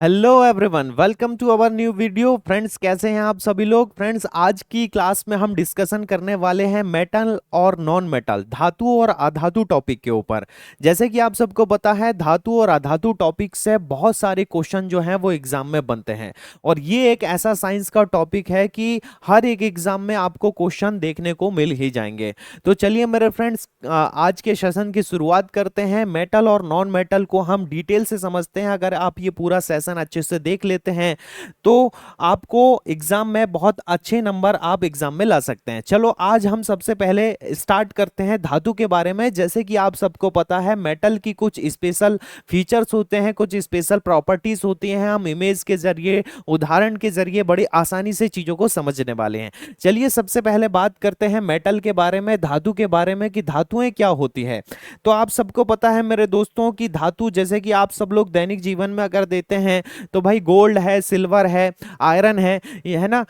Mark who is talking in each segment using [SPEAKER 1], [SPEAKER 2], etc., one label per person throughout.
[SPEAKER 1] Hello everyone, welcome to our new video. Friends, कैसे हैं आप सभी लोग। फ्रेंड्स, आज की क्लास में हम डिस्कशन करने वाले हैं मेटल और नॉन मेटल, धातु और अधातु टॉपिक के ऊपर। जैसे कि आप सबको पता है, धातु और अधातु टॉपिक से बहुत सारे क्वेश्चन जो हैं वो एग्जाम में बनते हैं। और ये एक ऐसा साइंस का टॉपिक है कि हर एक एग्जाम में आपको क्वेश्चन देखने को मिल ही जाएंगे। तो चलिए मेरे फ्रेंड्स, आज के सेशन की शुरुआत करते हैं। मेटल और नॉन मेटल को हम डिटेल से समझते हैं। अगर आप ये पूरा सेशन अच्छे से देख लेते हैं तो आपको एग्जाम में बहुत अच्छे नंबर आप एग्जाम में ला सकते हैं। चलो, आज हम सबसे पहले स्टार्ट करते हैं धातु के बारे में। जैसे कि आप सबको पता है, मेटल की कुछ स्पेशल फीचर्स होते हैं, कुछ स्पेशल प्रॉपर्टीज होती हैं। हम इमेज के जरिए, उदाहरण के जरिए बड़ी आसानी से चीजों को समझने वाले हैं। चलिए, सबसे पहले बात करते हैं मेटल के बारे में, धातु के बारे में कि धातुएं क्या होती है। तो आप सबको पता है मेरे दोस्तों की धातु, जैसे कि आप सब लोग दैनिक जीवन में अगर देते हैं तो भाई गोल्ड है, सिल्वर है, आयरन है, ये है ना,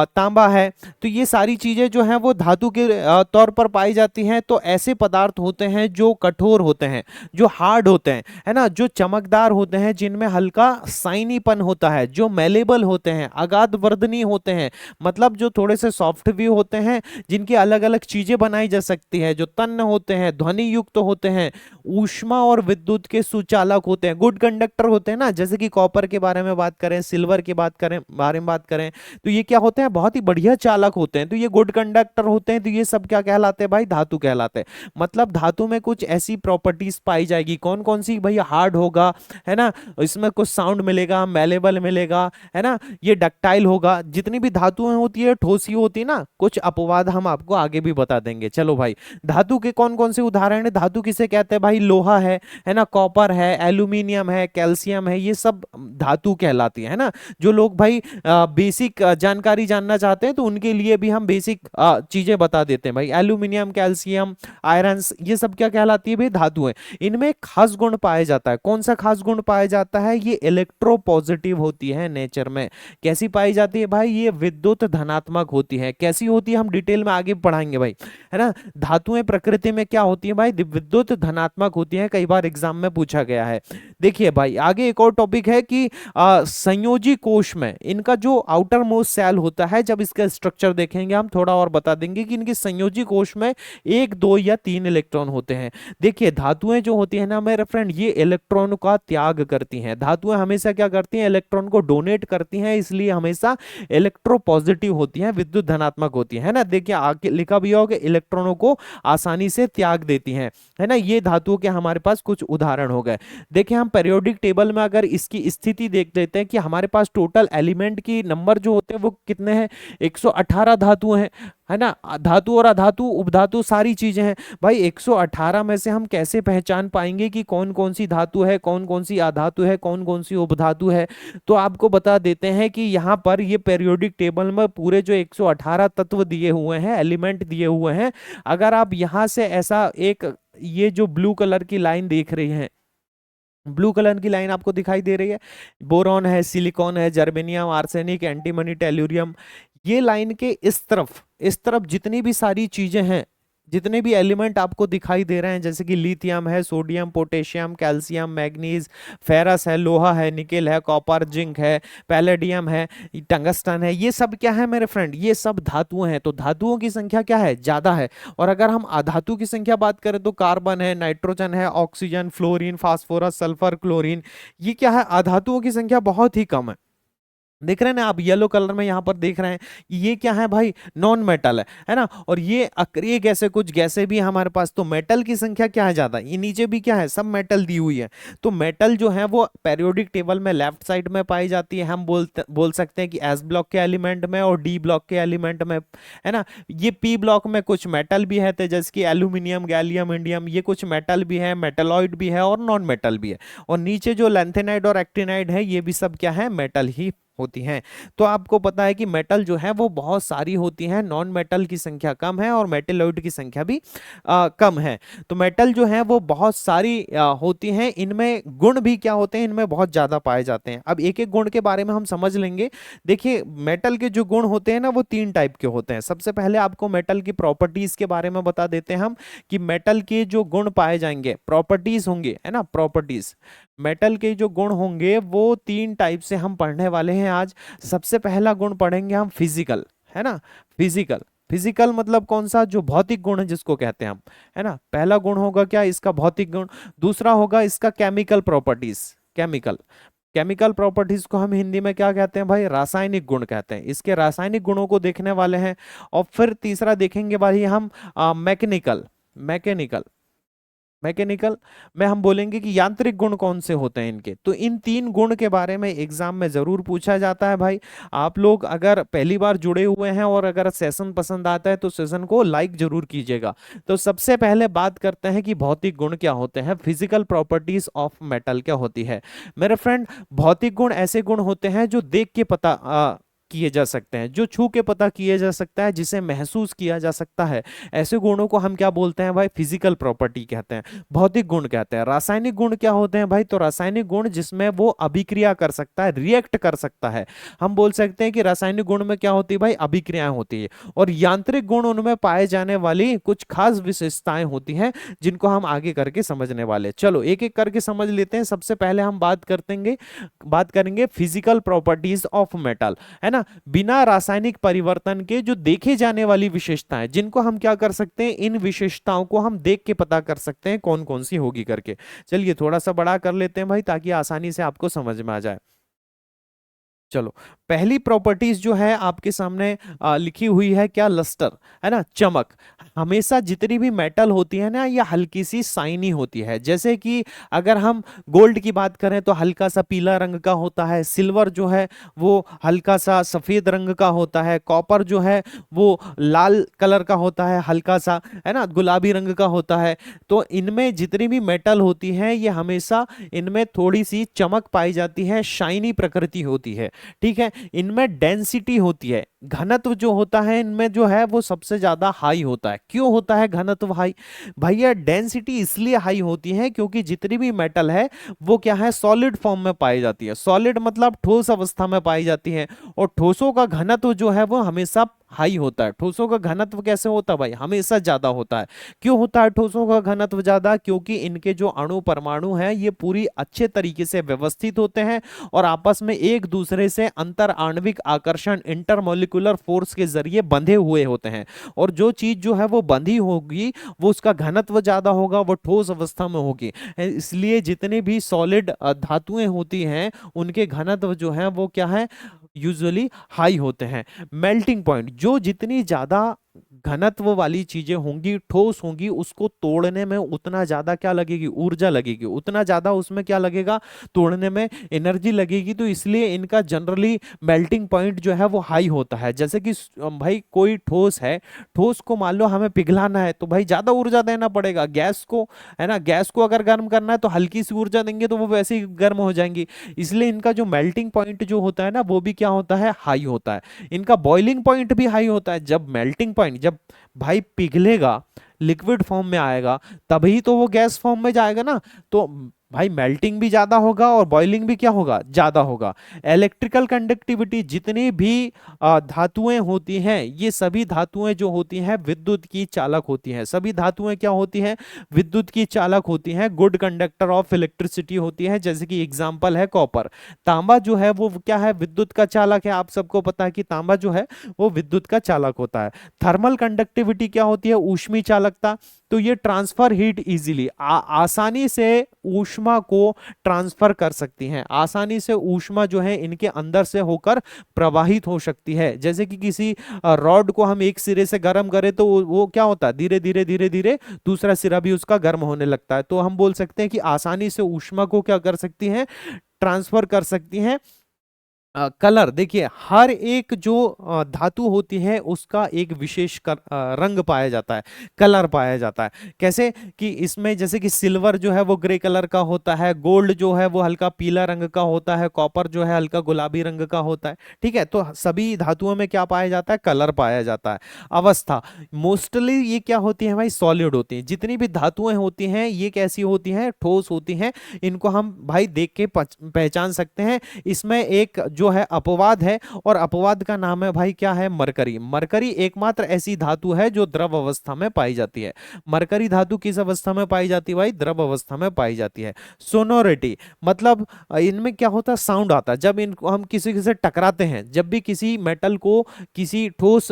[SPEAKER 1] तांबा है। तो ये सारी चीजें जो हैं वो धातु के तौर पर पाई जाती हैं। तो ऐसे पदार्थ होते हैं जो कठोर होते हैं, जो हार्ड होते हैं, है ना, जो चमकदार होते हैं, जिनमें हल्का साइनीपन होता है, जो मेलेबल होते हैं, अगाध वर्धनी होते हैं, मतलब जो थोड़े से सॉफ्ट भी होते हैं, जिनकी अलग अलग चीजें बनाई जा सकती है, जो तन्य होते हैं, ध्वनि युक्त होते हैं, ऊष्मा और विद्युत के सुचालक होते हैं, गुड कंडक्टर होते हैं ना। जैसे कि कॉपर के बारे में बात करें, सिल्वर की बारे में बात करें, तो ये क्या होते हैं, बहुत ही बढ़िया चालक होते हैं। तो ये गुड कंडक्टर होते हैं। तो ये सब क्या कहलाते हैं भाई, धातु कहलाते हैं। मतलब धातु में कुछ ऐसी प्रॉपर्टीज पाई जाएगी। कौन कौन सी भाई, हार्ड होगा, है ना, इसमें कुछ साउंड मिलेगा, मेलेबल मिलेगा, है ना, ये डक्टाइल होगा। जितनी भी धातुएं होती है ठोस ही होती है ना। कुछ अपवाद हम आपको आगे भी बता देंगे। चलो भाई, धातु के कौन कौन से उदाहरण है। धातु किसे कहते हैं भाई, लोहा है ना, कॉपर है, एल्यूमिनियम है, कैल्शियम है, ये सब धातु कहलाती है ना। जो लोग भाई बेसिक जानकारी जानना चाहते हैं तो उनके लिए भी हम बेसिक चीजें बता देते हैं भाई। एल्यूमिनियम, कैल्शियम, आयरन, ये सब क्या कहलाती है भाई, धातु है। इनमें एक खास गुण पाया जाता है। कौन सा खास गुण पाया जाता है, ये इलेक्ट्रो पॉजिटिव होती है नेचर में। कैसी पाई जाती है भाई, ये विद्युत धनात्मक होती है। कैसी होती है हम डिटेल में आगे पढ़ाएंगे भाई, है ना। धातुएं प्रकृति में क्या होती है भाई, विद्युत धनात्मक होती है। कई बार एग्जाम में पूछा गया है। देखिए भाई, आगे एक और टॉपिक है कि संयोजी कोश में इनका जो आउटर मोस्ट सेल होता है, जब इसका स्ट्रक्चर देखेंगे हम थोड़ा और बता देंगे कि इनके संयोजी कोश में एक, दो या तीन इलेक्ट्रॉन होते हैं। देखिए, धातुएं जो होती है ना मेरे फ्रेंड, ये इलेक्ट्रॉन का त्याग करती हैं। धातुएं हमेशा क्या करती हैं, इलेक्ट्रॉन को डोनेट करती हैं, इसलिए हमेशा इलेक्ट्रोपॉजिटिव होती हैं, विद्युत धनात्मक होती है ना। देखिए, आगे लिखा भी होगा, इलेक्ट्रॉनों को आसानी से त्याग देती हैं, है ना। ये धातुओं के हमारे पास कुछ उदाहरण हो गए। देखिए, हम पीरियोडिक टेबल में अगर इसकी स्थिति देख लेते हैं कि हमारे पास टोटल एलिमेंट की नंबर जो होते हैं वो कितने हैं, 118 धातु हैं, है ना। धातु और अधातु, उपधातु, सारी चीजें हैं भाई। 118 में से हम कैसे पहचान पाएंगे कि कौन कौन सी धातु है, कौन कौन सी अधातु है, कौन कौन सी उपधातु है। तो आपको बता देते हैं कि यहाँ पर ये पीरियोडिक टेबल में पूरे जो 118 तत्व दिए हुए हैं, एलिमेंट दिए हुए हैं, अगर आप यहाँ से ऐसा एक, ये जो ब्लू कलर की लाइन देख रही हैं, ब्लू कलर की लाइन आपको दिखाई दे रही है, बोरॉन है, सिलिकॉन है, जर्मेनियम, आर्सेनिक, एंटीमनी, टेल्यूरियम, ये लाइन के इस तरफ जितनी भी सारी चीजें हैं, जितने भी एलिमेंट आपको दिखाई दे रहे हैं, जैसे कि लिथियम है, sodium, potassium, calcium, manganese, ferrous है, लोहा है, निकेल है, कॉपर, जिंक है, पैलेडियम है, टंगस्टन है, ये सब क्या है मेरे फ्रेंड, ये सब धातुएं हैं। तो धातुओं की संख्या क्या है, ज्यादा है। और अगर हम अधातु की संख्या बात करें तो कार्बन है, नाइट्रोजन है, oxygen, fluorine, phosphorus, sulphur, chlorine, ये क्या है, अधातुओं की संख्या बहुत ही कम है। देख रहे हैं ना आप, येलो कलर में यहां पर देख रहे हैं, ये क्या है भाई, नॉन मेटल है ना। और ये अक्रिय गैसें, कुछ गैसें भी हमारे पास। तो मेटल की संख्या क्या है, ज्यादा। ये नीचे भी क्या है, सब मेटल दी हुई है। तो मेटल जो है वो पेरियोडिक टेबल में लेफ्ट साइड में पाई जाती है। हम बोल सकते हैं कि एस ब्लॉक के एलिमेंट में और डी ब्लॉक के एलिमेंट में, है ना। ये पी ब्लॉक में कुछ मेटल भी है, जैसे कि एल्यूमिनियम, गैलियम, इंडियम, ये कुछ मेटल भी है, मेटलॉइड भी है और नॉन मेटल भी है। और नीचे जो लैंथेनाइड और एक्टिनाइड है, ये भी सब क्या है, मेटल ही होती हैं। तो आपको पता है कि मेटल जो है वो बहुत सारी होती हैं, नॉन मेटल की संख्या कम है और मेटेलॉइड की संख्या भी कम है। तो मेटल जो है वो बहुत सारी होती हैं, इनमें गुण भी क्या होते हैं, इनमें बहुत ज्यादा पाए जाते हैं। अब एक एक गुण के बारे में हम समझ लेंगे। देखिए मेटल के जो गुण होते हैं ना वो तीन टाइप के होते हैं। सबसे पहले आपको मेटल की प्रॉपर्टीज के बारे में बता देते हैं हम, कि मेटल के जो गुण पाए जाएंगे, प्रॉपर्टीज होंगे, है ना, प्रॉपर्टीज। मेटल के जो गुण होंगे वो तीन टाइप से हम पढ़ने वाले हैं आज। सबसे पहला गुण पढ़ेंगे हम फिजिकल, है ना, फिजिकल। फिजिकल मतलब कौन सा, जो भौतिक गुण है जिसको कहते हैं हम, है ना। पहला गुण होगा क्या, इसका भौतिक गुण। दूसरा होगा इसका chemical properties, chemical. Chemical properties को हम हिंदी में क्या कहते हैं भाई, रासायनिक गुण कहते हैं। इसके रासायनिक गुणों को देखने वाले हैं। और फिर तीसरा देखेंगे भाई हम मैकेनिकल, मैकेनिकल, मैकेनिकल में हम बोलेंगे कि यांत्रिक गुण कौन से होते हैं इनके। तो इन तीन गुण के बारे में एग्जाम में जरूर पूछा जाता है भाई। आप लोग अगर पहली बार जुड़े हुए हैं और अगर सेशन पसंद आता है तो सेशन को लाइक जरूर कीजिएगा। तो सबसे पहले बात करते हैं कि भौतिक गुण क्या होते हैं, फिजिकल प्रॉपर्टीज ऑफ मेटल क्या होती है। मेरे फ्रेंड, भौतिक गुण ऐसे गुण होते हैं जो देख के पता किए जा सकते हैं, जो छू के पता किए जा सकता है, जिसे महसूस किया जा सकता है। ऐसे गुणों को हम क्या बोलते हैं भाई, फिजिकल प्रॉपर्टी कहते हैं, भौतिक गुण कहते हैं। रासायनिक गुण क्या होते हैं भाई, तो रासायनिक गुण जिसमें वो अभिक्रिया कर सकता है, रिएक्ट कर सकता है। हम बोल सकते हैं कि रासायनिक गुण में क्या होती है भाई, अभिक्रियाएं होती है। और यांत्रिक गुण उनमें पाए जाने वाली कुछ खास विशेषताएं होती हैं, जिनको हम आगे करके समझने वाले। चलो एक एक करके समझ लेते हैं। सबसे पहले हम बात करेंगे फिजिकल प्रॉपर्टीज ऑफ मेटल, है ना। बिना रासायनिक परिवर्तन के जो देखे जाने वाली विशेषताएं, जिनको हम क्या कर सकते हैं, इन विशेषताओं को हम देख के पता कर सकते हैं कौन कौन सी होगी करके। चलिए थोड़ा सा बड़ा कर लेते हैं भाई, ताकि आसानी से आपको समझ में आ जाए। चलो, पहली प्रॉपर्टीज जो है आपके सामने लिखी हुई है क्या, लस्टर, है ना, चमक। हमेशा जितनी भी मेटल होती है ना, ये हल्की सी साइनी होती है। जैसे कि अगर हम गोल्ड की बात करें तो हल्का सा पीला रंग का होता है, सिल्वर जो है वो हल्का सा सफेद रंग का होता है, कॉपर जो है वो लाल कलर का होता है, हल्का सा, है ना, गुलाबी रंग का होता है। तो इनमें जितनी भी मेटल होती है ये हमेशा इनमें थोड़ी सी चमक पाई जाती है, शाइनी प्रकृति होती है। ठीक है, इनमें डेंसिटी होती है, घनत्व जो होता है इनमें जो है वो सबसे ज्यादा हाई होता है। क्यों होता है घनत्व हाई, भैया डेंसिटी इसलिए हाई होती है क्योंकि जितनी भी मेटल है वो क्या है, सॉलिड फॉर्म में पाई जाती है। सॉलिड मतलब ठोस अवस्था में पाई जाती है। और ठोसों का घनत्व जो है वो हमेशा हाई होता है। ठोसों का घनत्व कैसे होता है भाई, हमेशा ज्यादा होता है। क्यों होता है ठोसों का घनत्व ज्यादा, क्योंकि इनके जो अणु परमाणु हैं ये पूरी अच्छे तरीके से व्यवस्थित होते हैं और आपस में एक दूसरे से अंतर आणविक आकर्षण, इंटरमोलिकुलर फोर्स के जरिए बंधे हुए होते हैं। और जो चीज जो है वो बंधी होगी वो उसका घनत्व ज्यादा होगा, वो ठोस अवस्था में होगी। इसलिए जितने भी सॉलिड धातुएं होती हैं उनके घनत्व जो है वो क्या है, यूजुअली हाई होते हैं। मेल्टिंग पॉइंट, जो जितनी ज्यादा घनत्व वाली चीजें होंगी, ठोस होंगी, उसको तोड़ने में उतना ज्यादा क्या लगेगी, ऊर्जा लगेगी, उतना ज्यादा उसमें क्या लगेगा, तोड़ने में एनर्जी लगेगी। तो इसलिए इनका जनरली मेल्टिंग पॉइंट जो है वो हाई होता है। जैसे कि भाई कोई ठोस है, ठोस को मान लो हमें पिघलाना है तो भाई ज्यादा ऊर्जा देना पड़ेगा। गैस को, है ना, गैस को अगर गर्म करना है तो हल्की सी ऊर्जा देंगे तो वो वैसे ही गर्म हो जाएंगी। इसलिए इनका जो मेल्टिंग पॉइंट जो होता है ना वो भी क्या होता है, हाई होता है। इनका बॉइलिंग पॉइंट भी हाई होता है। जब मेल्टिंग पॉइंट, जब भाई पिघलेगा, लिक्विड फॉर्म में आएगा, तभी तो वो गैस फॉर्म में जाएगा ना। तो भाई मेल्टिंग भी ज्यादा होगा और बॉइलिंग भी क्या होगा, ज्यादा होगा। इलेक्ट्रिकल कंडक्टिविटी, जितनी भी धातुएं होती हैं ये सभी धातुएं जो होती हैं विद्युत की चालक होती हैं। सभी धातुएं क्या होती हैं, विद्युत की चालक होती हैं, गुड कंडक्टर ऑफ इलेक्ट्रिसिटी होती है। जैसे कि एग्जांपल है कॉपर। तांबा जो है वो क्या है, विद्युत का चालक है। आप सबको पता है कि तांबा जो है वो विद्युत का चालक होता है। थर्मल कंडक्टिविटी क्या होती है, ऊष्मीय चालकता। तो ये ट्रांसफर हीट इजीली, आसानी से ऊष्मा को ट्रांसफर कर सकती हैं। आसानी से ऊष्मा जो है इनके अंदर से होकर प्रवाहित हो सकती है। जैसे कि किसी रॉड को हम एक सिरे से गर्म करें तो वो क्या होता है, धीरे धीरे धीरे धीरे दूसरा सिरा भी उसका गर्म होने लगता है। तो हम बोल सकते हैं कि आसानी से ऊष्मा को क्या कर सकती हैं, ट्रांसफर कर सकती हैं कलर देखिए, हर एक जो धातु होती है उसका एक विशेष रंग पाया जाता है, कलर पाया जाता है। कैसे कि इसमें जैसे कि सिल्वर जो है वो ग्रे कलर का होता है, गोल्ड जो है वो हल्का पीला रंग का होता है, कॉपर जो है हल्का गुलाबी रंग का होता है। ठीक है, तो सभी धातुओं में क्या पाया जाता है, कलर पाया जाता है। अवस्था, मोस्टली ये क्या होती है भाई, सॉलिड होती है। जितनी भी धातुएं होती हैं ये कैसी होती हैं, ठोस होती हैं। इनको हम भाई देख के पहचान सकते हैं। इसमें एक जो है अपवाद है, और अपवाद का नाम है भाई क्या है, मरकरी। मरकरी एकमात्र ऐसी धातु है जो द्रव अवस्था में पाई जाती है। मरकरी धातु किस अवस्था में पाई जाती है भाई, द्रव अवस्था में पाई जाती है। सोनोरिटी मतलब इनमें क्या होता है, साउंड आता है जब इनको हम किसी से टकराते हैं। जब भी किसी मेटल को किसी ठोस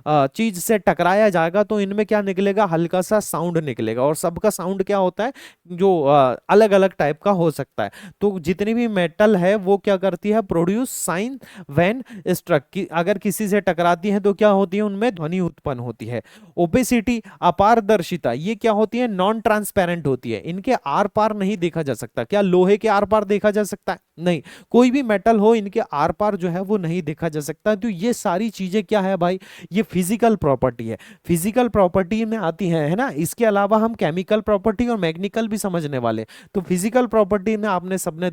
[SPEAKER 1] चीज से टकराया जाएगा तो इनमें क्या निकलेगा, हल्का सा साउंड निकलेगा। और सबका साउंड क्या होता है, जो अलग अलग टाइप का हो सकता है। तो जितनी भी मेटल है वो क्या करती है, प्रोड्यूस साइन व्हेन स्ट्रक, कि अगर किसी से टकराती है तो क्या होती है, उनमें ध्वनि उत्पन्न होती है। ओपेसिटी अपारदर्शिता, ये क्या होती है, नॉन ट्रांसपेरेंट होती है। इनके आर पार नहीं देखा जा सकता। क्या लोहे के आर पार देखा जा सकता है, नहीं। कोई भी मेटल हो इनके आर पार जो है वो नहीं देखा जा सकता। तो ये सारी चीजें क्या है भाई, ये फिजिकल प्रॉपर्टी है, फिजिकल प्रॉपर्टी में आती है ना। इसके अलावा हम केमिकल प्रॉपर्टी और मैकेनिकल भी समझने वाले। तो फिजिकल प्रॉपर्टी में आपने सबने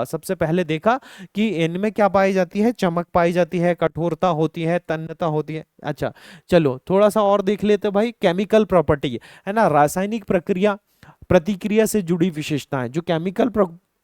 [SPEAKER 1] सबसे पहले देखा कि इनमें क्या पाई जाती है, चमक पाई जाती है, कठोरता होती है, तन्यता होती है। अच्छा, चलो थोड़ा सा और देख लेते हैं भाई। केमिकल प्रॉपर्टी है ना, रासायनिक प्रक्रिया प्रतिक्रिया से जुड़ी विशेषताएं। जो केमिकल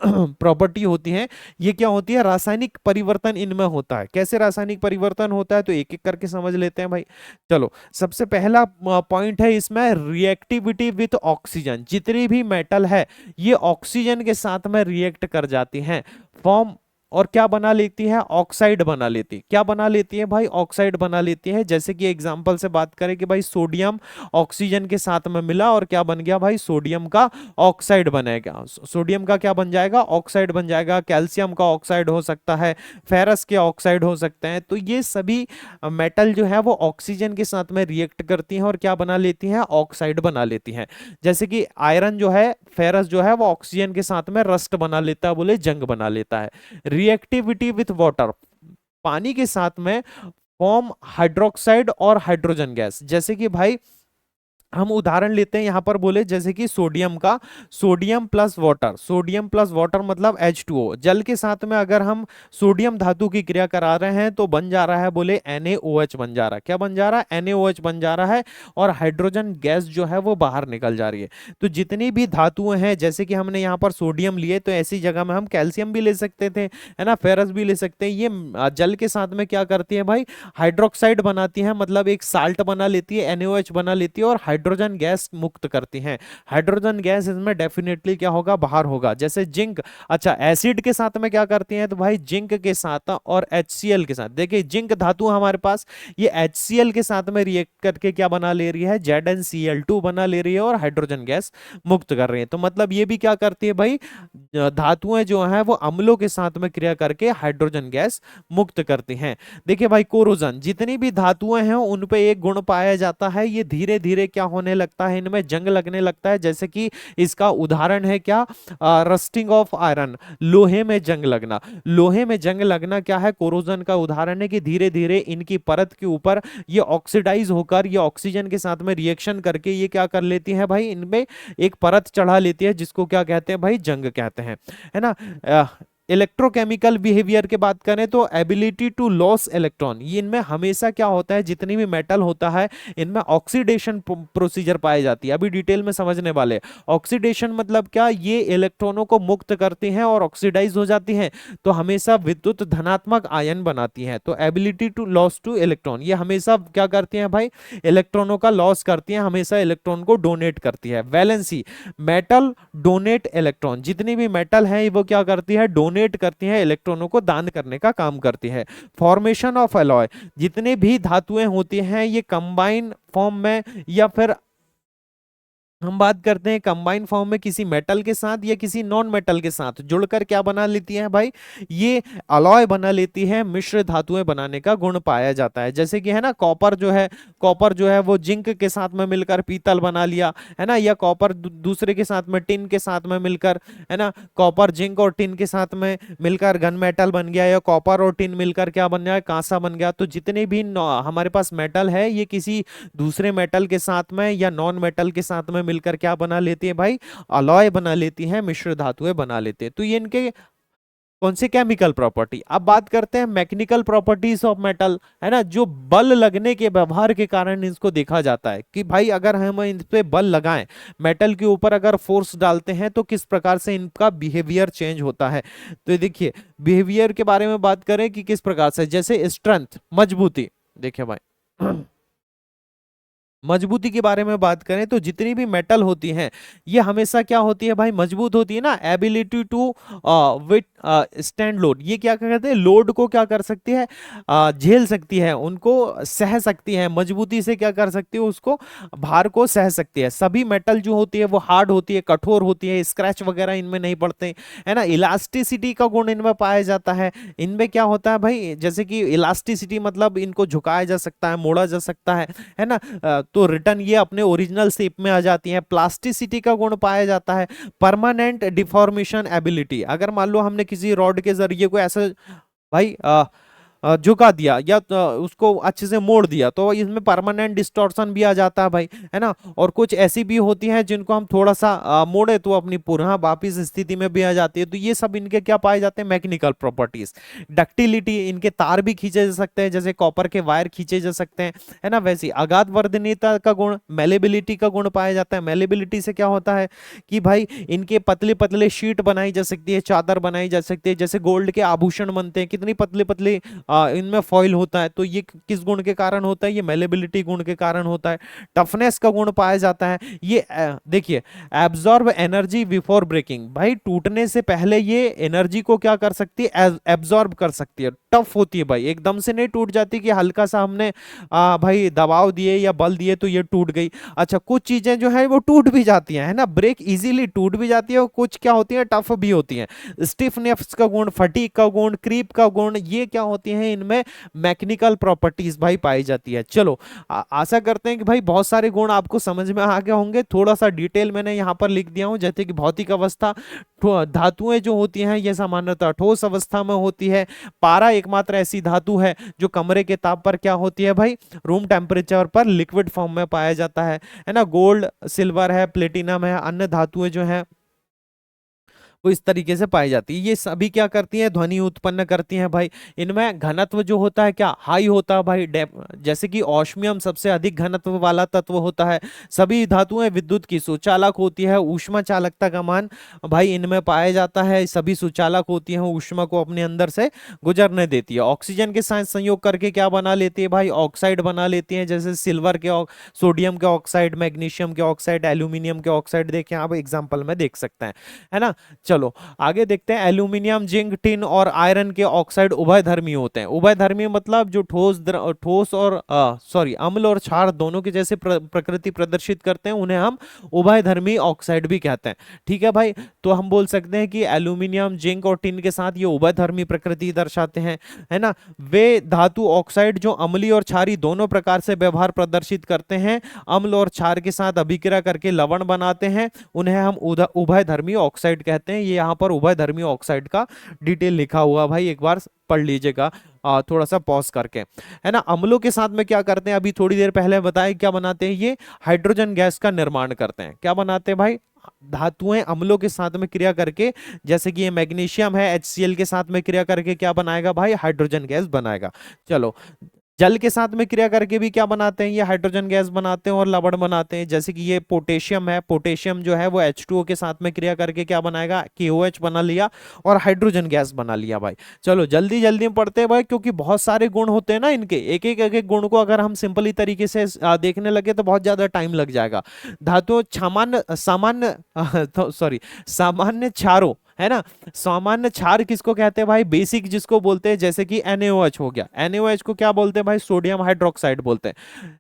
[SPEAKER 1] प्रॉपर्टी होती है ये क्या होती है, रासायनिक परिवर्तन इनमें होता है। कैसे रासायनिक परिवर्तन होता है, तो एक एक करके समझ लेते हैं भाई। चलो, सबसे पहला पॉइंट है इसमें रिएक्टिविटी विथ ऑक्सीजन। जितनी भी मेटल है ये ऑक्सीजन के साथ में रिएक्ट कर जाती हैं, फॉर्म और क्या बना लेती है, ऑक्साइड बना लेती है। क्या बना लेती है भाई, ऑक्साइड बना लेती है। जैसे कि एग्जांपल से बात करें कि भाई सोडियम ऑक्सीजन के साथ में मिला और क्या बन गया भाई, सोडियम का ऑक्साइड बनेगा। सोडियम का क्या बन जाएगा, ऑक्साइड बन जाएगा। कैल्शियम का ऑक्साइड हो सकता है, फेरस के ऑक्साइड हो सकते हैं। तो ये सभी मेटल जो है वो ऑक्सीजन के साथ में रिएक्ट करती हैं और क्या बना लेती हैं, ऑक्साइड बना लेती हैं। जैसे कि आयरन जो है, फेरस जो है वो ऑक्सीजन के साथ में रस्ट बना लेता है, बोले जंग बना लेता है। रिएक्टिविटी विथ वाटर, पानी के साथ में फॉर्म हाइड्रोक्साइड और हाइड्रोजन गैस। जैसे कि भाई हम उदाहरण लेते हैं यहां पर, बोले जैसे कि सोडियम का, sodium plus water, sodium plus water मतलब H2O। जल के साथ में अगर हम सोडियम धातु की क्रिया करा रहे हैं तो बन जा रहा है बोले NaOH बन जा रहा है। क्या बन जा रहा है, NaOH बन जा रहा है। और हाइड्रोजन गैस जो है वो बाहर निकल जा रही है। तो जितनी भी धातुएं हैं, जैसे कि हमने यहाँ पर सोडियम लिए तो ऐसी जगह में हम कैल्शियम भी ले सकते थे, है ना, फेरस भी ले सकते हैं। ये जल के साथ में क्या करती है भाई, हाइड्रोक्साइड बनाती है, मतलब एक साल्ट बना लेती है, NaOH बना लेती है और हाइड्रोजन गैस मुक्त करती हैं। हाइड्रोजन गैस इसमें डेफिनेटली क्या होगा, बाहर होगा। जैसे जिंक, अच्छा एसिड के साथ में क्या करती हैं, तो भाई जिंक के साथ और HCl के साथ। देखिए जिंक धातु हमारे पास, ये HCl के साथ में रिएक्ट करके क्या बना ले रही है, ZnCl2 बना ले रही है और हाइड्रोजन गैस मुक्त कर रही है। तो मतलब ये भी क्या करती है भाई, धातुएं जो है वो अम्लों के साथ में क्रिया करके हाइड्रोजन गैस मुक्त करती हैं। देखिए भाई कोरोजन, जितनी भी धातुएं हैं उन पे एक गुण पाया जाता है, ये धीरे धीरे क्या होने लगता है, इनमें जंग लगने लगता है। जैसे कि इसका उदाहरण है क्या, रस्टिंग ऑफ आयरन, लोहे में जंग लगना। लोहे में जंग लगना क्या है, कोरोजन का उदाहरण है कि धीरे धीरे इनकी परत के ऊपर ये ऑक्सीडाइज होकर ये ऑक्सीजन के साथ में रिएक्शन करके ये क्या कर लेती है भाई, इनमें एक परत चढ़ा लेती है, जिसको क्या कहते हैं भाई, जंग कहते हैं, है ना। इलेक्ट्रोकेमिकल बिहेवियर के बात करें तो एबिलिटी टू लॉस इलेक्ट्रॉन, ये इनमें हमेशा क्या होता है, जितनी भी मेटल होता है इनमें ऑक्सीडेशन प्रोसीजर पाई जाती है। अभी डिटेल में समझने वाले। ऑक्सीडेशन मतलब क्या, ये इलेक्ट्रॉनों को मुक्त करती हैं और ऑक्सीडाइज हो जाती हैं, तो हमेशा विद्युत धनात्मक आयन बनाती हैं। तो ability to loss two electron, ये हमेशा क्या करती हैं भाई, इलेक्ट्रॉनों का लॉस करती हैं, हमेशा इलेक्ट्रॉन को डोनेट करती है। वैलेंसी, मेटल डोनेट इलेक्ट्रॉन, जितनी भी मेटल है वो क्या करती है, डोनेट करती है, इलेक्ट्रॉनों को दान करने का काम करती है। फॉर्मेशन ऑफ एलॉय, जितने भी धातुएं होती हैं ये कंबाइन फॉर्म में या फिर हम बात करते हैं कंबाइन फॉर्म में किसी मेटल के साथ या किसी नॉन मेटल के साथ जुड़कर क्या बना लेती है भाई, ये अलॉय बना लेती है, मिश्र धातुएं बनाने का गुण पाया जाता है। जैसे कि है ना कॉपर जो है, कॉपर जो है वो जिंक के साथ में मिलकर पीतल बना लिया, है ना, या कॉपर दूसरे के साथ में टिन के साथ में मिलकर, है ना, कॉपर जिंक और टिन के साथ में मिलकर गन मेटल बन गया, या कॉपर और टिन मिलकर क्या बन गया, कांसा बन गया। तो जितने भी हमारे पास मेटल है ये किसी दूसरे मेटल के साथ में या नॉन मेटल के साथ में मिलकर क्या बना लेती है भाई, अलॉय बना लेती है, मिश्र धातुएं बना लेते हैं। तो ये इनके कौन से केमिकल प्रॉपर्टी। अब बात करते हैं मैकेनिकल प्रॉपर्टीज ऑफ मेटल, है ना, जो बल लगने के व्यवहार के कारण इसको देखा जाता है कि भाई अगर हम इन पे बल लगाएं, मेटल के ऊपर अगर फोर्स डालते हैं तो किस प्रकार से इनका बिहेवियर चेंज होता है। तो देखिए बिहेवियर के बारे में बात करें कि किस प्रकार से, जैसे स्ट्रेंथ मजबूती, देखिए भाई मजबूती के बारे में बात करें तो जितनी भी मेटल होती हैं ये हमेशा क्या होती है भाई, मजबूत होती है ना। Ability to withstand load, ये क्या कहते हैं, लोड को क्या कर सकती है, झेल सकती है, उनको सह सकती है, मजबूती से क्या कर सकती है, उसको भार को सह सकती है। सभी मेटल जो होती है वो हार्ड होती है, कठोर होती है, स्क्रैच वगैरह इनमें नहीं पड़ते, है ना। इलास्टिसिटी का गुण इनमें पाया जाता है। इनमें क्या होता है भाई, जैसे कि इलास्टिसिटी मतलब इनको झुकाया जा सकता है, मोड़ा जा सकता है ना, तो रिटर्न ये अपने ओरिजिनल शेप में आ जाती है। प्लास्टिसिटी का गुण पाया जाता है। परमानेंट डिफॉर्मेशन एबिलिटी, अगर मान लो हमने किसी रॉड के जरिए को ऐसे भाई झुका दिया या उसको अच्छे से मोड़ दिया तो इसमें परमानेंट डिस्टॉर्शन भी आ जाता है भाई, है ना। और कुछ ऐसी भी होती हैं जिनको हम थोड़ा सा मोड़े तो अपनी पुनः वापिस स्थिति में भी आ जाती है। तो ये सब इनके क्या पाए जाते हैं, मैकेनिकल प्रॉपर्टीज। डक्टिलिटी, इनके तार भी खींचे जा सकते हैं, जैसे कॉपर के वायर खींचे जा सकते हैं, है ना। वैसे अगाध वर्धनीयता का गुण, मेलेबिलिटी का गुण पाया जाता है। मेलेबिलिटी से क्या होता है कि भाई इनके पतले पतले शीट बनाई जा सकती है, चादर बनाई जा सकती है, जैसे गोल्ड के आभूषण बनते हैं, कितनी पतले पतले इनमें फॉइल होता है। तो ये किस गुण के कारण होता है, ये मेलेबिलिटी गुण के कारण होता है। टफनेस का गुण पाया जाता है। ये देखिए एब्जॉर्ब एनर्जी बिफोर ब्रेकिंग, भाई टूटने से पहले ये एनर्जी को क्या कर सकती है, एब्जॉर्ब कर सकती है। टफ होती है भाई, एकदम से नहीं टूट जाती कि हल्का सा हमने भाई दबाव दिए या बल दिए तो ये टूट गई। अच्छा कुछ चीजें जो है वो टूट भी जाती हैं, है ना, ब्रेक इजीली टूट भी जाती है, और कुछ क्या होती है टफ भी होती हैं। स्टिफनेस का गुण, फटीग का गुण, क्रीप का गुण, ये क्या होती हैं, इनमें मैकेनिकल प्रॉपर्टीज भाई पाई जाती है। चलो आशा करते हैं कि भाई बहुत सारे गुण आपको समझ में आ गए होंगे। थोड़ा सा डिटेल मैंने यहाँ पर लिख दिया हूँ, जैसे कि भौतिक अवस्था, धातुएं जो होती हैं ये सामान्यतः ठोस अवस्था में होती है। पारा एकमात्र ऐसी धातु है जो कमरे के ताप पर क्या होती है भाई, रूम टेम्परेचर पर लिक्विड फॉर्म में पाया जाता है ना। गोल्ड, सिल्वर है, प्लेटिनम है, अन्य धातुएं जो है वो इस तरीके से पाई जाती है। ये सभी क्या करती हैं, ध्वनि उत्पन्न करती हैं भाई। इनमें घनत्व जो होता है क्या, हाई होता है भाई। जैसे कि ऑस्मियम सबसे अधिक घनत्व वाला तत्व होता है। सभी धातुएं विद्युत की सुचालक होती है। ऊष्मा चालकता का मान भाई इनमें पाया जाता है। सभी सुचालक होती हैं, ऊष्मा को अपने अंदर से गुजरने देती है। ऑक्सीजन के साथ संयोग करके क्या बना लेती है भाई, ऑक्साइड बना लेती है, जैसे सिल्वर के, सोडियम के ऑक्साइड, मैग्नीशियम के ऑक्साइड, एल्यूमिनियम के ऑक्साइड, देखें आप एग्जाम्पल में देख सकते हैं, है ना। चलो आगे देखते हैं। एल्यूमिनियम, जिंक, टिन और आयरन के ऑक्साइड उभयधर्मी होते हैं। उभयधर्मी मतलब जो ठोस और सॉरी अम्ल और क्षार दोनों के जैसे प्रकृति प्रदर्शित करते हैं, उन्हें हम उभयधर्मी ऑक्साइड भी कहते हैं। ठीक है भाई, तो हम बोल सकते हैं कि एल्यूमिनियम, जिंक और टिन के साथ ये उभयधर्मी प्रकृति दर्शाते हैं, है ना। वे धातु ऑक्साइड जो अम्लीय और क्षारी दोनों प्रकार से व्यवहार प्रदर्शित करते हैं, अम्ल और क्षार के साथ अभिक्रिया करके लवण बनाते हैं, उन्हें हम उभयधर्मी ऑक्साइड कहते हैं। ये यहाँ पर उभयधर्मी ऑक्साइड का डिटेल लिखा हुआ भाई, एक बार पढ़ लीजिएगा थोड़ा सा पॉज करके, है ना। अम्लों के साथ में क्या करते हैं, अभी थोड़ी देर पहले बताया क्या बनाते हैं, ये हाइड्रोजन गैस का निर्माण करते हैं। क्या बनाते हैं भाई, धातुएं अम्लों के साथ में क्रिया करके, जैसे कि ये मैग्नीशियम है, HCl के साथ में क्रिया करके क्या बनाएगा भाई, हाइड्रोजन गैस बनाएगा। चलो जल के साथ में क्रिया करके भी क्या बनाते हैं, ये हाइड्रोजन गैस बनाते हैं और लवण बनाते हैं। जैसे कि ये पोटेशियम है, पोटेशियम जो है वो H2O के साथ में क्रिया करके क्या बनाएगा, KOH बना लिया और हाइड्रोजन गैस बना लिया भाई। चलो जल्दी जल्दी में पढ़ते हैं भाई, क्योंकि बहुत सारे गुण होते हैं ना इनके, एक एक गुण को अगर हम सिंपली तरीके से देखने लगे तो बहुत ज्यादा टाइम लग जाएगा। धातु सामान्य सामान्य सॉरी सामान्य क्षारों, है ना। सामान्य क्षार किसको कहते हैं भाई, बेसिक जिसको बोलते हैं, जैसे कि NaOH हो गया, NaOH को क्या बोलते हैं भाई, सोडियम हाइड्रोक्साइड बोलते हैं,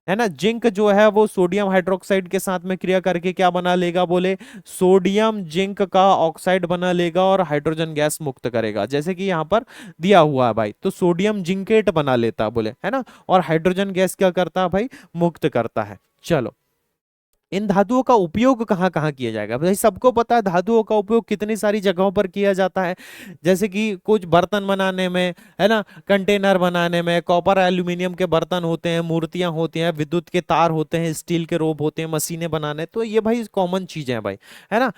[SPEAKER 1] है ना। जिंक जो है वो सोडियम हाइड्रोक्साइड के साथ में क्रिया करके क्या बना लेगा, बोले सोडियम जिंक का ऑक्साइड बना लेगा और हाइड्रोजन गैस मुक्त करेगा, जैसे कि यहाँ पर दिया हुआ है भाई। तो सोडियम जिंकेट बना लेता है बोले, है ना, और हाइड्रोजन गैस क्या करता है भाई, मुक्त करता है। चलो, इन धातुओं का उपयोग कहाँ कहाँ किया जाएगा भाई, सबको पता है धातुओं का उपयोग कितनी सारी जगहों पर किया जाता है, जैसे कि कुछ बर्तन बनाने में, है ना, कंटेनर बनाने में, कॉपर एल्यूमिनियम के बर्तन होते हैं, मूर्तियां होती हैं, विद्युत के तार होते हैं, स्टील के रोप होते हैं, मशीनें बनाने, तो ये भाई कॉमन चीजें हैं भाई, है ना।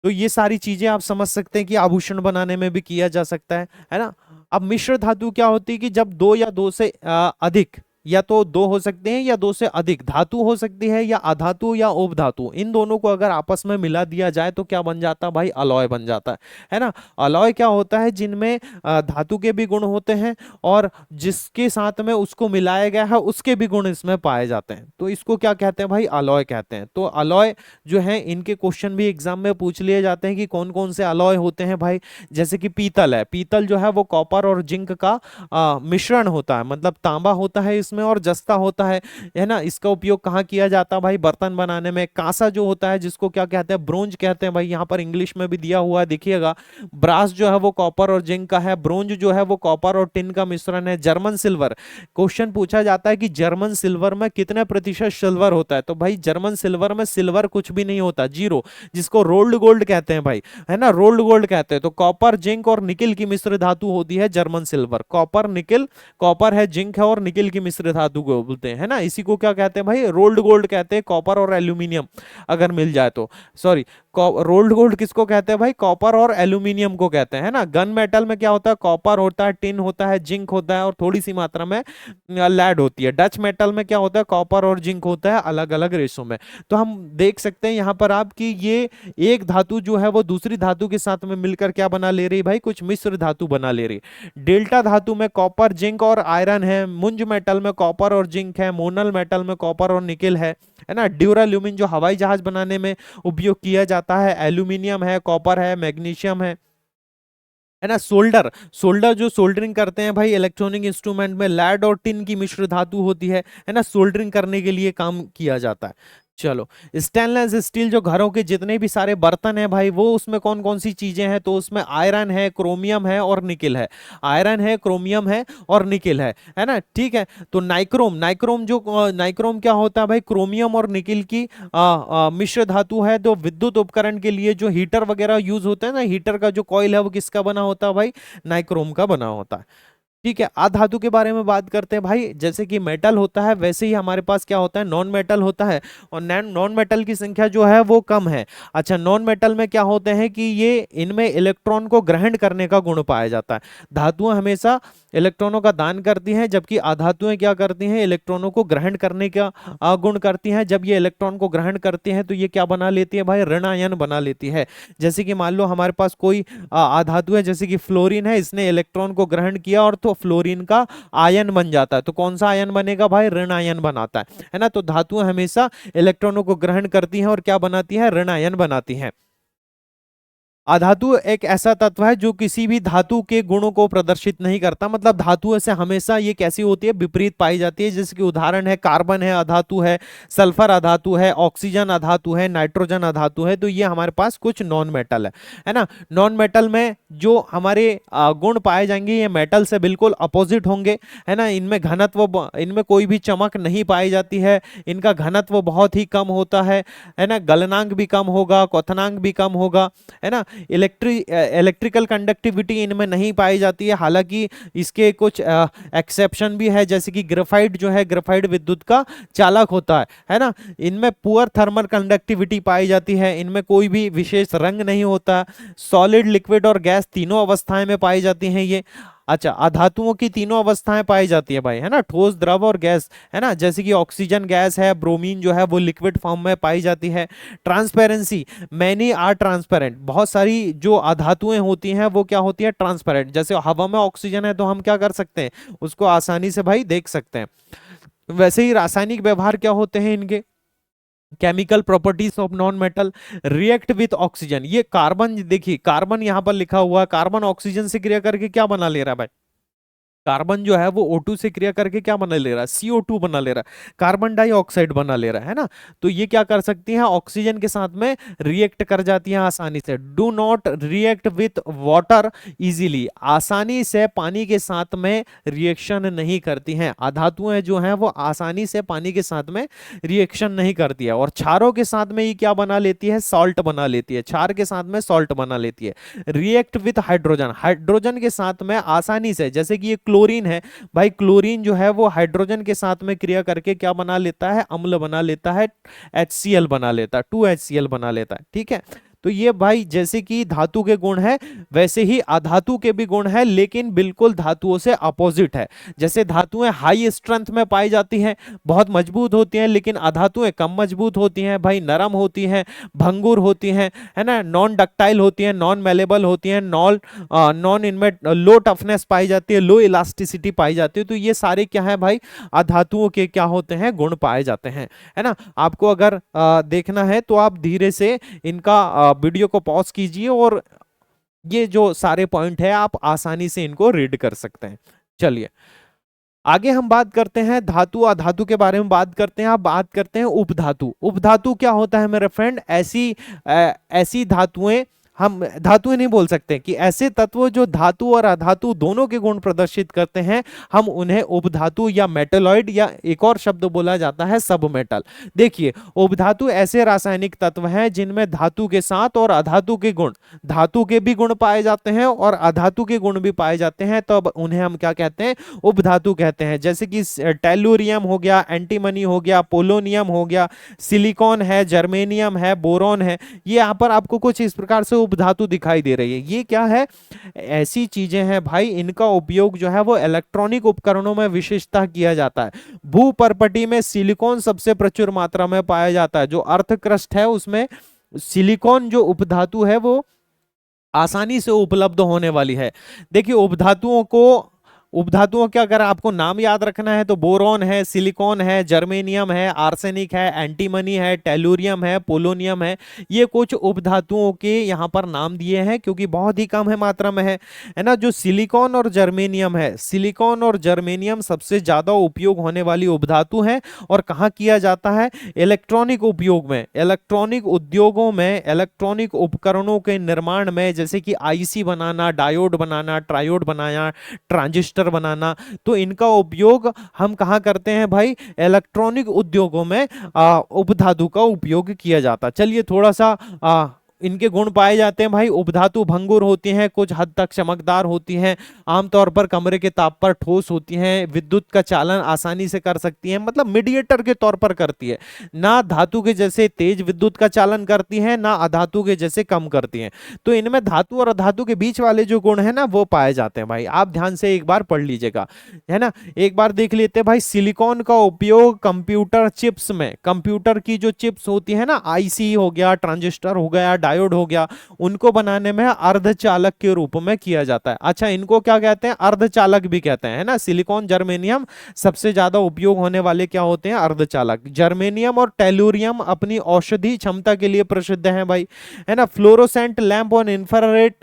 [SPEAKER 1] तो ये सारी चीजें आप समझ सकते हैं कि आभूषण बनाने में भी किया जा सकता है ना। अब मिश्र धातु क्या होती है कि जब दो या दो से अधिक, या तो दो हो सकते हैं या दो से अधिक धातु हो सकती है, या अधातु या उपधातु, इन दोनों को अगर आपस में मिला दिया जाए तो क्या बन जाता है भाई, अलॉय बन जाता है ना। अलॉय क्या होता है, जिनमें धातु के भी गुण होते हैं और जिसके साथ में उसको मिलाया गया है उसके भी गुण इसमें पाए जाते हैं, तो इसको क्या कहते हैं भाई, अलॉय कहते हैं। तो अलॉय जो है इनके क्वेश्चन भी एग्जाम में पूछ लिए जाते हैं कि कौन कौन से अलॉय होते हैं भाई। जैसे कि पीतल है, पीतल जो है वो कॉपर और जिंक का मिश्रण होता है, मतलब तांबा होता है इसमें और जस्ता होता है ना। इसका उपयोग कहाँ किया जाता है भाई, बर्तन बनाने में। कांसा जो होता है जिसको क्या कहते हैं, ब्रोंज कहते हैं भाई, यहाँ पर इंग्लिश में भी दिया हुआ है देखिएगा। ब्रास जो है वो कॉपर और जिंक का है, ब्रोंज जो है वो कॉपर और टिन का मिश्रण है। जर्मन सिल्वर, क्वेश्चन पूछा जाता है कि जर्मन सिल्वर में कितने प्रतिशत सिल्वर होता है, तो भाई जर्मन सिल्वर में सिल्वर कुछ भी नहीं होता, जीरो, जिसको रोल्ड गोल्ड कहते हैं भाई, है ना, रोल्ड गोल्ड कहते हैं। तो कॉपर जिंक और निकिल की मिश्र धातु होती है German silver. Copper nickel, copper है, जिंक है और निकिल की मिश्र धातु को बोलते हैं, है ना। इसी को क्या कहते हैं भाई, रोल्ड गोल्ड कहते हैं, कॉपर और एल्यूमिनियम अगर मिल जाए तो। सॉरी, रोल्ड गोल्ड किसको कहते हैं भाई, कॉपर और एल्यूमिनियम को कहते हैं, है ना। गन मेटल में क्या होता है, कॉपर होता है, टिन होता है, जिंक होता है और थोड़ी सी मात्रा में लेड होती है। डच मेटल में क्या होता है, कॉपर और जिंक होता है अलग अलग रेशों में। तो हम देख सकते हैं यहाँ पर आप कि ये एक धातु जो है वो दूसरी धातु के साथ में मिलकर क्या बना ले रही भाई, कुछ मिश्र धातु बना ले रही। डेल्टा धातु में कॉपर जिंक और आयरन है, मुंज मेटल में कॉपर और जिंक है, मोनल मेटल में कॉपर और निकिल है ना। ड्यूराल्यूमिन जो हवाई जहाज बनाने में उपयोग किया जाता है, एल्यूमिनियम है, कॉपर है, मैग्नीशियम है ना। सोल्डर, सोल्डर जो सोल्डरिंग करते हैं भाई इलेक्ट्रॉनिक इंस्ट्रूमेंट में, लैड और टिन की मिश्र धातु होती है ना, सोल्डरिंग करने के लिए काम किया जाता है। चलो, स्टेनलेस स्टील जो घरों के जितने भी सारे बर्तन हैं भाई, वो उसमें कौन कौन सी चीजें हैं, तो उसमें आयरन है, क्रोमियम है और निकिल है। आयरन है, क्रोमियम है और निकिल है ना, ठीक है। तो नाइक्रोम, नाइक्रोम जो नाइक्रोम क्या होता है भाई, क्रोमियम और निकिल की मिश्र धातु है। तो विद्युत उपकरण के लिए जो हीटर वगैरह यूज होते हैं ना, हीटर का जो कॉइल है वो किसका बना होता है भाई, नाइक्रोम का बना होता है। ठीक है, अधातु के बारे में बात करते हैं भाई। जैसे कि मेटल होता है वैसे ही हमारे पास क्या होता है, नॉन मेटल होता है, और नॉन मेटल की संख्या जो है वो कम है। अच्छा, नॉन मेटल में क्या होते हैं कि ये इनमें इलेक्ट्रॉन को ग्रहण करने का गुण पाया जाता है। धातुएं हमेशा इलेक्ट्रॉनों का दान करती हैं, जबकि अधातुएं क्या करती हैं, इलेक्ट्रॉनों को ग्रहण करने का गुण करती हैं। जब ये इलेक्ट्रॉन को ग्रहण करती हैं तो ये क्या बना लेती है भाई, ऋण आयन बना लेती है। जैसे कि मान लो हमारे पास कोई अधातु है, जैसे कि फ्लोरीन है, इसने इलेक्ट्रॉन को ग्रहण किया और तो फ्लोरीन का आयन बन जाता है। तो कौन सा आयन बनेगा भाई, ऋण आयन बनाता है ना। तो धातुएं हमेशा इलेक्ट्रॉनों को ग्रहण करती हैं और क्या बनाती है, ऋण आयन बनाती हैं। अधातु एक ऐसा तत्व है जो किसी भी धातु के गुणों को प्रदर्शित नहीं करता, मतलब धातु से हमेशा ये कैसी होती है, विपरीत पाई जाती है। जैसे कि उदाहरण है, कार्बन है अधातु है, सल्फर अधातु है, ऑक्सीजन अधातु है, नाइट्रोजन अधातु है। तो ये हमारे पास कुछ नॉन मेटल है ना। नॉन मेटल में जो हमारे गुण पाए जाएंगे ये मेटल से बिल्कुल अपोजिट होंगे, है ना। इनमें घनत्व, इनमें कोई भी चमक नहीं पाई जाती है, इनका घनत्व बहुत ही कम होता है ना। गलनांक भी कम होगा, क्वथनांक भी कम होगा, है ना। इलेक्ट्रिकल कंडक्टिविटी इनमें नहीं पाई जाती है, हालांकि इसके कुछ एक्सेप्शन भी है, जैसे कि ग्रेफाइट जो है, ग्रेफाइट विद्युत का चालक होता है ना। इनमें पुअर थर्मल कंडक्टिविटी पाई जाती है, इनमें कोई भी विशेष रंग नहीं होता। सॉलिड, लिक्विड और गैस तीनों अवस्थाएं में पाई जाती हैं ये। अच्छा, अधातुओं की तीनों अवस्थाएं पाई जाती है भाई, है ना, ठोस, द्रव और गैस, है ना। जैसे कि ऑक्सीजन गैस है, ब्रोमीन जो है वो लिक्विड फॉर्म में पाई जाती है। ट्रांसपेरेंसी, मैनी आर ट्रांसपेरेंट, बहुत सारी जो अधातुएं होती हैं वो क्या होती है, ट्रांसपेरेंट। जैसे हवा में ऑक्सीजन है तो हम क्या कर सकते हैं, उसको आसानी से भाई देख सकते हैं। वैसे ही रासायनिक व्यवहार क्या होते हैं इनके, chemical properties of non metal, react with oxygen. ये कार्बन, देखिए कार्बन यहां पर लिखा हुआ है, कार्बन ऑक्सीजन से क्रिया करके क्या बना ले रहा है भाई, कार्बन जो है वो O2 से क्रिया करके क्या बना ले रहा है, CO2 बना ले रहा है, कार्बन डाइऑक्साइड बना ले रहा है ना। तो ये क्या कर सकती हैं, ऑक्सीजन के साथ में रिएक्ट कर जाती हैं आसानी से। Do not react with water easily, आसानी से पानी के साथ में रिएक्शन नहीं करती हैं। अधातुएं जो हैं वो आसानी से पानी के साथ में रिएक्शन नहीं करती है। और क्षारों के साथ में ये क्या बना लेती है, सॉल्ट बना लेती है, क्षार के साथ में सॉल्ट बना लेती है। रिएक्ट विथ हाइड्रोजन, हाइड्रोजन के साथ में आसानी से, जैसे कि ये क्लोरीन है भाई, क्लोरीन जो है वो हाइड्रोजन के साथ में क्रिया करके क्या बना लेता है, अम्ल बना लेता है, HCl बना लेता है, 2HCl बना लेता है, ठीक है। तो ये भाई जैसे कि धातु के गुण है वैसे ही अधातु के भी गुण है, लेकिन बिल्कुल धातुओं से अपोजिट है। जैसे धातुएं हाई स्ट्रेंथ में पाई जाती हैं, बहुत मजबूत होती हैं, लेकिन अधातुएं कम मजबूत होती हैं भाई, नरम होती हैं, भंगुर होती हैं, है ना, नॉन डक्टाइल होती हैं, नॉन मेलेबल होती हैं, नॉन इनमें लो टफनेस पाई जाती है, लो इलास्टिसिटी पाई जाती है। तो ये सारे क्या है भाई, अधातुओं के क्या होते हैं, गुण पाए जाते हैं, है ना। आपको अगर देखना है तो आप धीरे से इनका वीडियो को पॉज कीजिए और ये जो सारे पॉइंट है आप आसानी से इनको रीड कर सकते हैं। चलिए आगे हम बात करते हैं धातु अधातु के बारे में बात करते हैं। आप बात करते हैं उपधातु। उपधातु क्या होता है मेरे फ्रेंड, ऐसी धातुएं, हम धातुएं नहीं बोल सकते कि ऐसे तत्व जो धातु और अधातु दोनों के गुण प्रदर्शित करते हैं, हम उन्हें उपधातु या मेटलॉइड, या एक और शब्द बोला जाता है सब मेटल। देखिए उपधातु ऐसे रासायनिक तत्व हैं जिनमें धातु के साथ और अधातु के गुण, धातु के भी गुण पाए जाते हैं और अधातु के गुण भी पाए जाते हैं, तो अब उन्हें हम क्या कहते हैं, उपधातु कहते हैं। जैसे कि टेलुरियम हो गया, एंटीमनी हो गया, पोलोनियम हो गया, सिलिकॉन है, जर्मेनियम है, बोरॉन है। ये यहाँ पर आपको कुछ इस प्रकार से उपधातु दिखाई दे रही है। ये क्या है, ऐसी चीजें हैं भाई, इनका उपयोग जो है वो इलेक्ट्रॉनिक उपकरणों में विशेषतः किया जाता है। भूपर्पटी में सिलिकॉन सबसे प्रचुर मात्रा में पाया जाता है। जो अर्थ क्रस्ट है उसमें सिलिकॉन जो उपधातु है वो आसानी से उपलब्ध होने वाली है। देखिए उपधातुओं के अगर आपको नाम याद रखना है तो बोरॉन है, सिलिकॉन है, जर्मेनियम है, आर्सेनिक है, एंटीमनी है, टेलुरियम है, पोलोनियम है। ये कुछ उपधातुओं के यहाँ पर नाम दिए हैं क्योंकि बहुत ही कम है मात्रा में है ना। जो सिलिकॉन और जर्मेनियम है, सिलिकॉन और जर्मेनियम सबसे ज्यादा उपयोग होने वाली उपधातु है। और कहाँ किया जाता है, इलेक्ट्रॉनिक उपयोग में, इलेक्ट्रॉनिक उद्योगों में, इलेक्ट्रॉनिक उपकरणों के निर्माण में, जैसे कि IC बनाना, डायोड बनाना, ट्रायोड बनाना, ट्रांजिस्टर बनाना। तो इनका उपयोग हम कहां करते हैं भाई, इलेक्ट्रॉनिक उद्योगों में उपधातु का उपयोग किया जाता। चलिए थोड़ा सा इनके गुण पाए जाते हैं भाई। उपधातु भंगुर होती हैं, कुछ हद तक चमकदार होती हैं, आमतौर पर कमरे के ताप पर ठोस होती हैं, विद्युत का चालन आसानी से कर सकती हैं, मतलब मीडिएटर के तौर पर करती है। ना धातु के जैसे तेज विद्युत का चालन करती हैं, ना अधातु के जैसे कम करती हैं। तो इनमें धातु और अधातु के बीच वाले जो गुण है ना वो पाए जाते हैं भाई। आप ध्यान से एक बार पढ़ लीजिएगा, है ना। एक बार देख लेते हैं भाई, सिलिकॉन का उपयोग कंप्यूटर चिप्स में, कंप्यूटर की जो चिप्स होती है ना, IC हो गया, ट्रांजिस्टर हो गया, डायोड हो गया, उनको बनाने में अर्धचालक के रूप में किया जाता है। अच्छा इनको क्या कहते हैं, अर्धचालक भी कहते हैं, है ना। सिलिकॉन जर्मेनियम सबसे ज्यादा उपयोग होने वाले क्या होते हैं, अर्धचालक। जर्मेनियम और टेलुरियम अपनी औषधि क्षमता के लिए प्रसिद्ध हैं भाई, है ना। फ्लोरोसेंट लैंप और इंफ्रारेड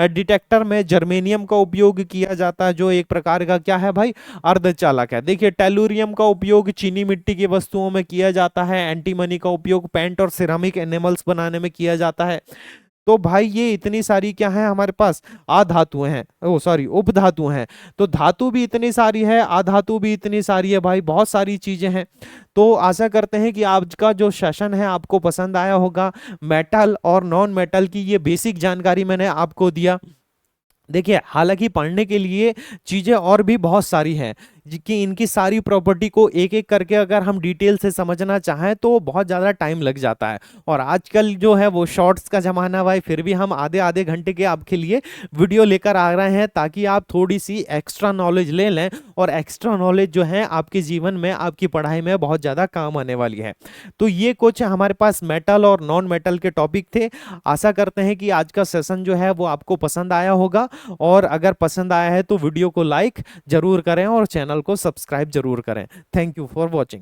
[SPEAKER 1] डिटेक्टर में जर्मेनियम का उपयोग किया जाता है, जो एक प्रकार का क्या है भाई, अर्धचालक है। देखिए टेलुरियम का उपयोग चीनी मिट्टी की वस्तुओं में किया जाता है। एंटीमनी का उपयोग पेंट और सिरामिक एनिमल्स बनाने में किया जाता है। तो भाई ये इतनी सारी क्या है हमारे पास, आधातुएं हैं, ओ सॉरी उपधातु हैं। तो धातु भी इतनी सारी है, आधातु भी इतनी सारी है भाई, बहुत सारी चीजें हैं। तो आशा करते हैं कि आज का जो सेशन है आपको पसंद आया होगा। मेटल और नॉन मेटल की ये बेसिक जानकारी मैंने आपको दिया। देखिए हालांकि पढ़ने के लिए चीजें और भी बहुत सारी हैं कि इनकी सारी प्रॉपर्टी को एक एक करके अगर हम डिटेल से समझना चाहें तो बहुत ज़्यादा टाइम लग जाता है। और आजकल जो है वो शॉर्ट्स का ज़माना भाई, फिर भी हम आधे आधे घंटे के आपके लिए वीडियो लेकर आ रहे हैं ताकि आप थोड़ी सी एक्स्ट्रा नॉलेज ले लें। और एक्स्ट्रा नॉलेज जो है आपके जीवन में, आपकी पढ़ाई में बहुत ज़्यादा काम आने वाली है। तो ये कुछ हमारे पास मेटल और नॉन मेटल के टॉपिक थे। आशा करते हैं कि आज का सेशन जो है वो आपको पसंद आया होगा। और अगर पसंद आया है तो वीडियो को लाइक जरूर करें और चैनल को सब्सक्राइब जरूर करें। Thank you for watching.